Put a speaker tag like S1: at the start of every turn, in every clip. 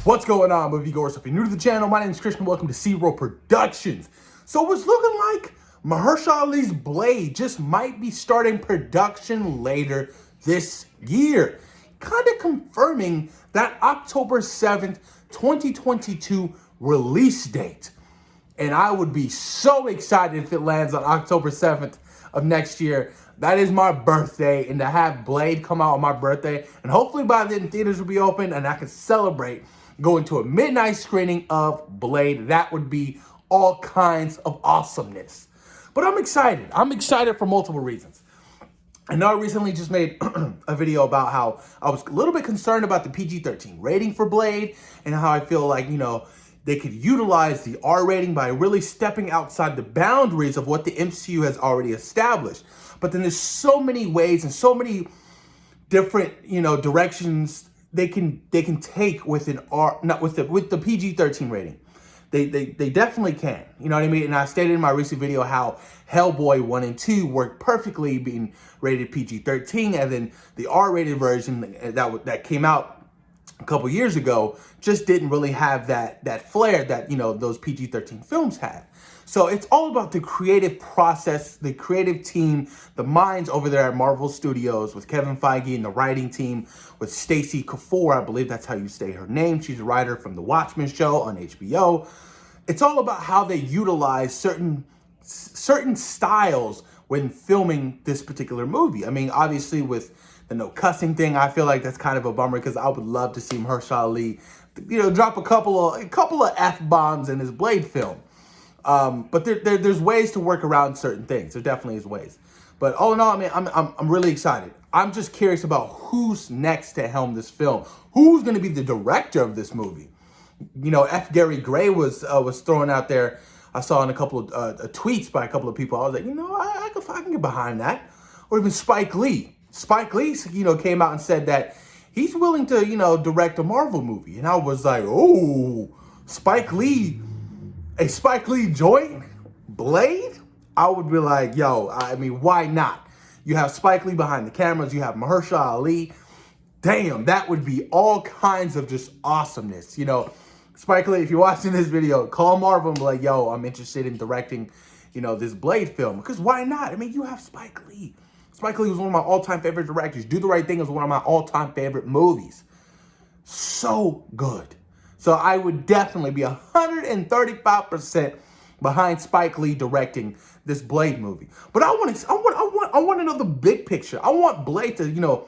S1: What's going on, moviegoers? If you're new to the channel, my name is Christian. Welcome to Zero Productions. So it's looking like Mahershala Ali's Blade just might be starting production later this year. Kind of confirming that October 7th, 2022 release date. And I would be so excited if it lands on October 7th of next year. That is my birthday, and to have Blade come out on my birthday, and hopefully by then theaters will be open and I can celebrate going to a midnight screening of Blade. That would be all kinds of awesomeness. But I'm excited. I'm excited for multiple reasons. I know I recently just made a video about how I was a little bit concerned about the PG-13 rating for Blade and how I feel like, they could utilize the R rating by really stepping outside the boundaries of what the MCU has already established. But then there's so many ways and so many different, directions they can take with an R, not with the PG-13 rating. They definitely can. You know what I mean? And I stated in my recent video how Hellboy 1 and 2 worked perfectly being rated PG-13, and then the R-rated version that came out a couple years ago just didn't really have that flair that those PG-13 films had. So it's all about the creative process, the creative team, the minds over there at Marvel Studios with Kevin Feige and the writing team with Stacey Kapoor. I believe that's how you say her name. She's a writer from the Watchmen show on HBO. It's all about how they utilize certain styles when filming this particular movie. I mean, obviously with the no cussing thing, I feel like that's kind of a bummer because I would love to see Mahershala Ali, drop a couple of F-bombs in his Blade film. But there's ways to work around certain things. There definitely is ways. But all in all, I mean, I'm really excited. I'm just curious about who's next to helm this film. Who's going to be the director of this movie? F. Gary Gray was thrown out there. I saw in a couple of tweets by a couple of people. I was like, I can get behind that. Or even Spike Lee. Spike Lee, came out and said that he's willing to, direct a Marvel movie. And I was like, oh, Spike Lee joint Blade? I would be like, yo, I mean, why not? You have Spike Lee behind the cameras. You have Mahershala Ali. Damn, that would be all kinds of just awesomeness. Spike Lee, if you're watching this video, call Marvel and be like, yo, I'm interested in directing, this Blade film. Because why not? I mean, you have Spike Lee. Spike Lee was one of my all-time favorite directors. Do the Right Thing is one of my all-time favorite movies. So good. So I would definitely be 135% behind Spike Lee directing this Blade movie. But I want to know the big picture. I want Blade to,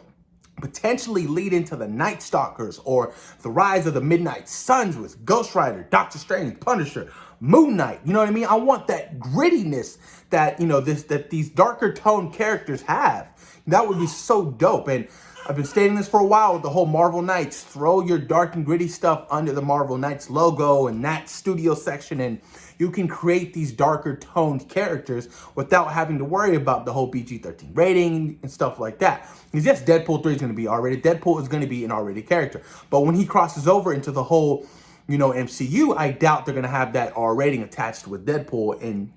S1: potentially lead into the Night Stalkers or the Rise of the Midnight Suns with Ghost Rider, Doctor Strange, Punisher, Moon Knight. You know what I mean? I want that grittiness that, that these darker toned characters have. That would be so dope. And I've been stating this for a while with the whole Marvel Knights. Throw your dark and gritty stuff under the Marvel Knights logo and that studio section, and you can create these darker toned characters without having to worry about the whole PG-13 rating and stuff like that. Because yes, Deadpool 3 is going to be R-rated. Deadpool is going to be an R-rated character. But when he crosses over into the whole, MCU, I doubt they're going to have that R rating attached with Deadpool in,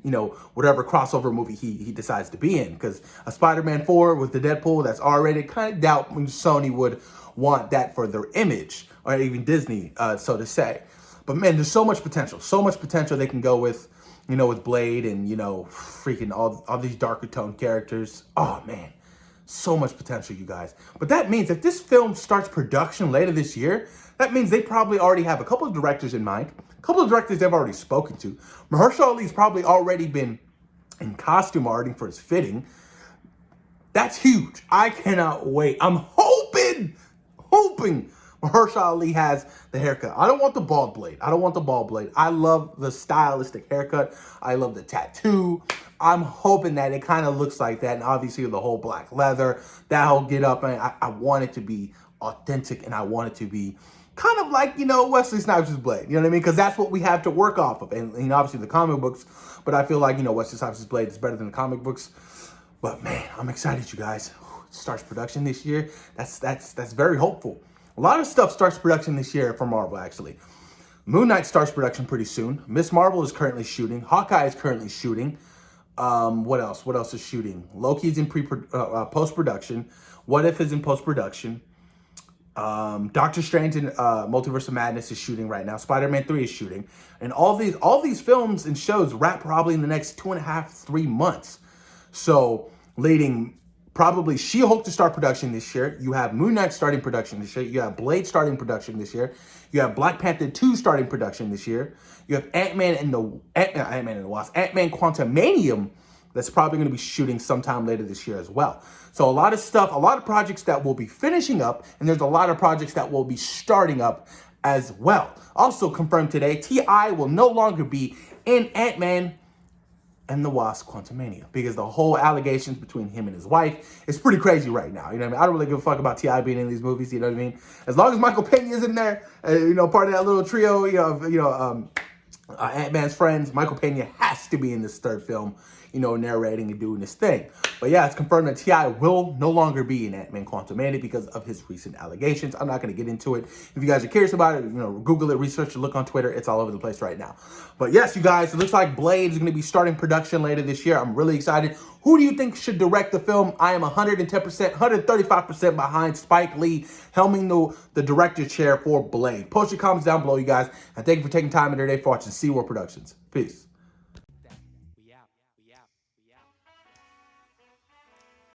S1: whatever crossover movie he decides to be in. Because a Spider-Man 4 with the Deadpool that's R rated, kind of doubt when Sony would want that for their image, or even Disney, so to say. But man, there's so much potential they can go with, with Blade and, freaking all these darker tone characters. Oh man, so much potential, you guys. But that means if this film starts production later this year, that means they probably already have a couple of directors in mind, a couple of directors they've already spoken to. Mahershala Ali's probably already been in costume arting for his fitting. That's huge. I cannot wait. I'm hoping Mahershala Ali has the haircut. I don't want the bald Blade. I love the stylistic haircut. I love the tattoo. I'm hoping that it kind of looks like that. And obviously the whole black leather, that whole get up. I want it to be authentic, and I want it to be kind of like, Wesley Snipes' Blade. You know what I mean? Because that's what we have to work off of. And obviously the comic books. But I feel like, Wesley Snipes' Blade is better than the comic books. But man, I'm excited, you guys. It starts production this year. That's very hopeful. A lot of stuff starts production this year for Marvel, actually. Moon Knight starts production pretty soon. Miss Marvel is currently shooting. Hawkeye is currently shooting. What else? What else is shooting? Loki's in post-production. What If is in post-production. Doctor Strange and Multiverse of Madness is shooting right now. Spider-Man 3 is shooting. And all these films and shows wrap probably in the next 2.5, 3 months. So leading probably She-Hulk to start production this year. You have Moon Knight starting production this year. You have Blade starting production this year. You have Black Panther 2 starting production this year. You have Ant-Man and the Wasp, Ant-Man Quantumanium that's probably going to be shooting sometime later this year as well. So a lot of stuff, a lot of projects that will be finishing up, and there's a lot of projects that will be starting up as well. Also confirmed today, T.I. will no longer be in Ant-Man and the Wasp Quantumania, because the whole allegations between him and his wife is pretty crazy right now. You know what I mean? I don't really give a fuck about T.I. being in these movies, you know what I mean? As long as Michael Pena is in there, part of that little trio, Ant-Man's friends, Michael Pena has to be in this third film, narrating and doing this thing. But yeah, it's confirmed that T.I. will no longer be in Ant-Man Quantumania because of his recent allegations. I'm not going to get into it. If you guys are curious about it, Google it, research it, look on Twitter. It's all over the place right now. But yes, you guys, it looks like Blade is going to be starting production later this year. I'm really excited. Who do you think should direct the film? I am 110%, 135% behind Spike Lee helming the director chair for Blade. Post your comments down below, you guys. And thank you for taking time in your day for watching SeaWorld Productions. Peace.